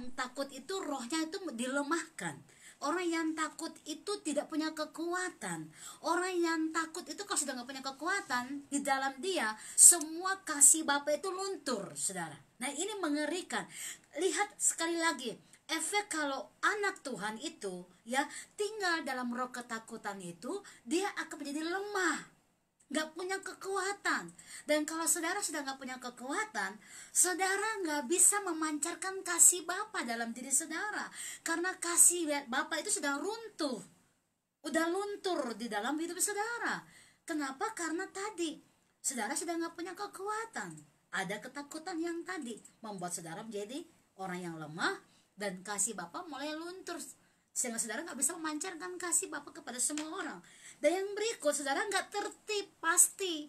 yang takut itu rohnya itu dilemahkan. Orang yang takut itu tidak punya kekuatan. Orang yang takut itu kalau sudah nggak punya kekuatan, di dalam dia semua kasih Bapa itu luntur, saudara. Nah, ini mengerikan. Lihat sekali lagi, efek kalau anak Tuhan itu ya tinggal dalam roh ketakutan itu, dia akan menjadi lemah, nggak punya kekuatan. Dan kalau saudara sudah nggak punya kekuatan, saudara nggak bisa memancarkan kasih Bapa dalam diri saudara, karena kasih Bapa itu sudah runtuh, udah luntur di dalam hidup saudara. Kenapa? Karena tadi saudara sudah nggak punya kekuatan. Ada ketakutan yang tadi membuat saudara menjadi orang yang lemah, dan kasih Bapa mulai luntur, sehingga saudara nggak bisa memancarkan kasih Bapa kepada semua orang. Dan yang berikut, saudara nggak tertib pasti.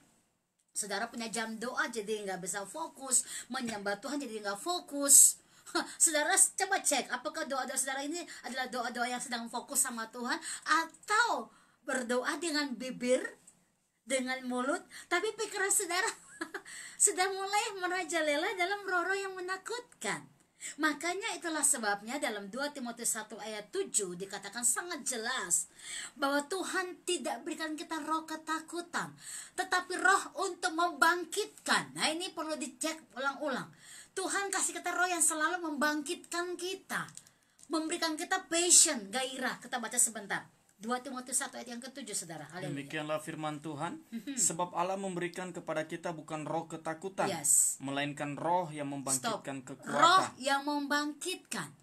Saudara punya jam doa jadi nggak bisa fokus, menyembah Tuhan jadi nggak fokus. Saudara coba cek apakah doa-doa saudara ini adalah doa-doa yang sedang fokus sama Tuhan, atau berdoa dengan bibir, dengan mulut, tapi pikiran saudara sudah mulai merajalela dalam roh-roh yang menakutkan. Makanya itulah sebabnya dalam 2 Timotius 1 ayat 7 dikatakan sangat jelas bahwa Tuhan tidak berikan kita roh ketakutan, tetapi roh untuk membangkitkan. Nah, ini perlu dicek ulang-ulang. Tuhan kasih kita roh yang selalu membangkitkan kita, memberikan kita passion, gairah. Kita baca sebentar 2 Timotius 1 ayat yang ke-7, saudara. Haleluya. Demikianlah firman Tuhan, sebab Allah memberikan kepada kita bukan roh ketakutan, melainkan roh yang membangkitkan kekuatan. Roh yang membangkitkan.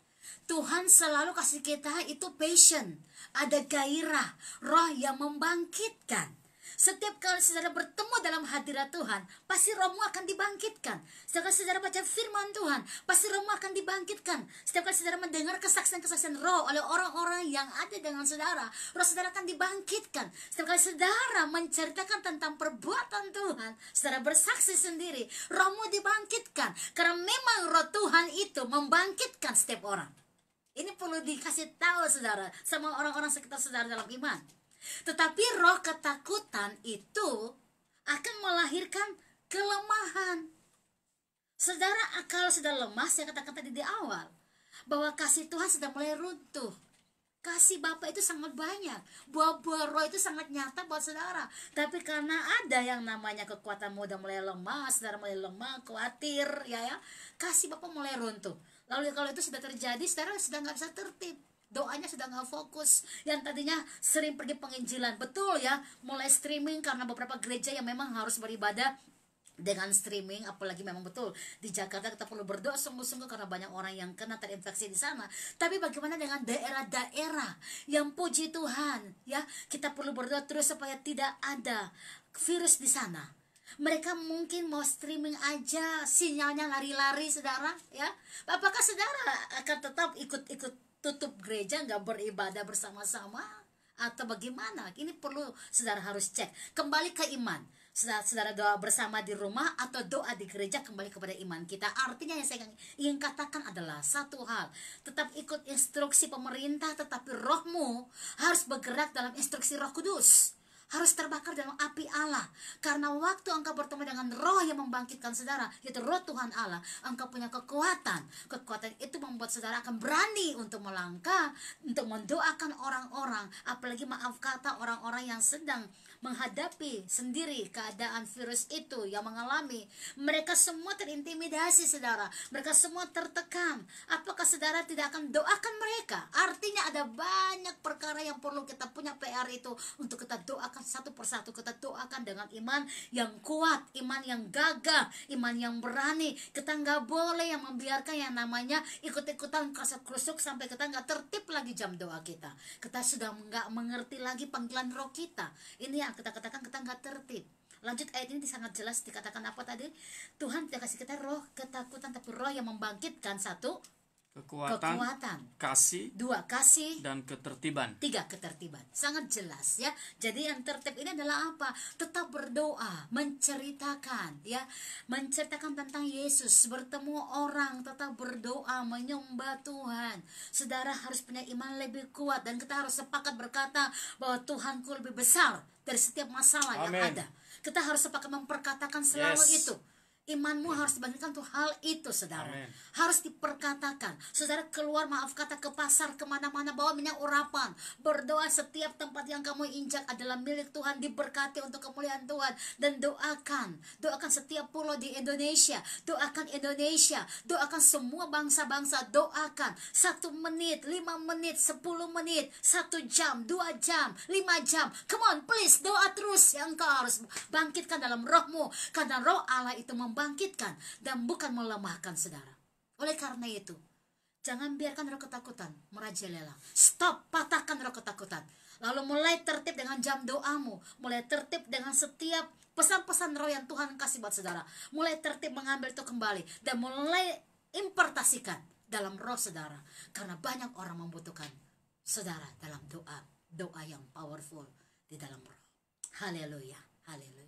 Tuhan selalu kasih kita itu passion, ada gairah, roh yang membangkitkan. Setiap kali saudara bertemu dalam hadirat Tuhan, pasti rohmu akan dibangkitkan. Setiap kali saudara baca firman Tuhan, pasti rohmu akan dibangkitkan. Setiap kali saudara mendengar kesaksian-kesaksian roh oleh orang-orang yang ada dengan saudara, roh saudara akan dibangkitkan. Setiap kali saudara menceritakan tentang perbuatan Tuhan, saudara bersaksi sendiri, rohmu dibangkitkan. Karena memang roh Tuhan itu membangkitkan setiap orang. Ini perlu dikasih tahu saudara sama orang-orang sekitar saudara dalam iman. Tetapi roh ketakutan itu akan melahirkan kelemahan. Saudara, kalau sudah lemah, saya katakan tadi di awal bahwa kasih Tuhan sudah mulai runtuh. Kasih Bapa itu sangat banyak, buah-buah roh itu sangat nyata buat saudara. Tapi karena ada yang namanya kekuatan muda mulai lemah, saudara mulai lemah, khawatir, ya, kasih Bapa mulai runtuh. Lalu kalau itu sudah terjadi, saudara sudah nggak bisa tertib. Doanya sudah nggak fokus. Yang tadinya sering pergi penginjilan, betul ya, mulai streaming karena beberapa gereja yang memang harus beribadah dengan streaming. Apalagi memang betul di Jakarta kita perlu berdoa sungguh-sungguh karena banyak orang yang kena terinfeksi di sana. Tapi bagaimana dengan daerah-daerah yang puji Tuhan ya, kita perlu berdoa terus supaya tidak ada virus di sana. Mereka mungkin mau streaming aja, sinyalnya lari-lari saudara ya. Apakah saudara akan tetap ikut-ikut tutup gereja, nggak beribadah bersama-sama, atau bagaimana? Ini perlu saudara harus cek. Kembali ke iman. Saudara doa bersama di rumah atau doa di gereja, kembali kepada iman kita. Artinya yang saya ingin katakan adalah satu hal, tetap ikut instruksi pemerintah, tetapi rohmu harus bergerak dalam instruksi Roh Kudus, harus terbakar dalam api Allah. Karena waktu engkau bertemu dengan roh yang membangkitkan saudara, yaitu roh Tuhan Allah, engkau punya kekuatan. Kekuatan itu membuat saudara akan berani untuk melangkah, untuk mendoakan orang-orang, apalagi maaf kata orang-orang yang sedang menghadapi sendiri keadaan virus itu yang mengalami. Mereka semua terintimidasi saudara, mereka semua tertekan. Apakah saudara tidak akan doakan mereka? Artinya ada banyak perkara yang perlu kita punya PR itu untuk kita doakan satu persatu. Kita doakan dengan iman yang kuat, iman yang gagah, iman yang berani. Kita nggak boleh yang membiarkan yang namanya ikut-ikutan kerusuk sampai kita nggak tertib lagi jam doa kita. Kita sudah nggak mengerti lagi panggilan roh kita. Ini yang kita katakan kita nggak tertib. Lanjut ayat ini sangat jelas dikatakan apa tadi? Tuhan tidak kasih kita roh ketakutan, tapi roh yang membangkitkan. Satu, kekuatan. Kasih. Dua, kasih. Dan ketertiban. Tiga, ketertiban. Sangat jelas ya. Jadi yang tertib ini adalah apa? Tetap berdoa, menceritakan ya, menceritakan tentang Yesus, bertemu orang, tetap berdoa, menyembah Tuhan. Saudara harus punya iman lebih kuat, dan kita harus sepakat berkata bahwa Tuhanku lebih besar dari setiap masalah yang ada. Kita harus sepakat memperkatakan selalu itu Imanmu harus dibangkitkan untuk hal itu, saudara. Amen. Harus diperkatakan. Saudara keluar, maaf kata, ke pasar, kemana-mana, bawa minyak urapan. Berdoa, setiap tempat yang kamu injak adalah milik Tuhan, diberkati untuk kemuliaan Tuhan. Dan doakan setiap pulau di Indonesia. Doakan Indonesia. Doakan semua bangsa-bangsa. Doakan 1 menit, 5 menit, 10 menit, 1 jam, 2 jam, 5 jam. Come on, please, doa terus. Yang kau harus bangkitkan dalam rohmu. Karena roh Allah itu membangkitkan dan bukan melemahkan, saudara. Oleh karena itu, jangan biarkan roh ketakutan merajalela. Stop, patahkan roh ketakutan. Lalu mulai tertib dengan jam doamu. Mulai tertib dengan setiap pesan-pesan roh yang Tuhan kasih buat saudara. Mulai tertib mengambil itu kembali. Dan mulai importasikan dalam roh saudara. Karena banyak orang membutuhkan saudara dalam doa. Doa yang powerful di dalam roh. Haleluya, haleluya.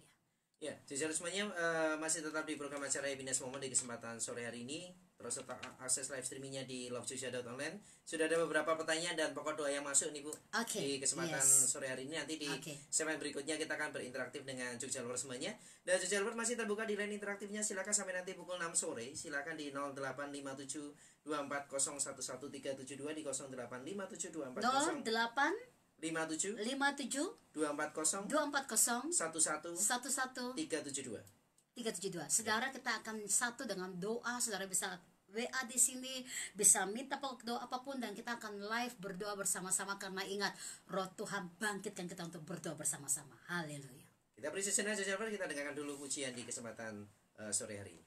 Ya, jadi semuanya masih tetap di program acara Happiness Moment di kesempatan sore hari ini. Terus tetap akses live streamingnya di lovejogja.online. Sudah ada beberapa pertanyaan dan pokok doa yang masuk nih Bu. Di kesempatan sore hari ini. Nanti di segmen berikutnya kita akan berinteraktif dengan Jogja Lovers semuanya. Dan Jogja Lovers masih terbuka di line interaktifnya. Silakan sampai nanti pukul 6 sore. Silakan di 0857 2401137 di 0857 240 57 240 372. Saudara, kita akan satu dengan doa. Saudara bisa WA di sini, bisa minta doa apapun, dan kita akan live berdoa bersama-sama. Karena ingat, roh Tuhan bangkitkan kita untuk berdoa bersama-sama. Haleluya. Kita beri sejenak, kita dengarkan dulu pujian di kesempatan sore hari ini.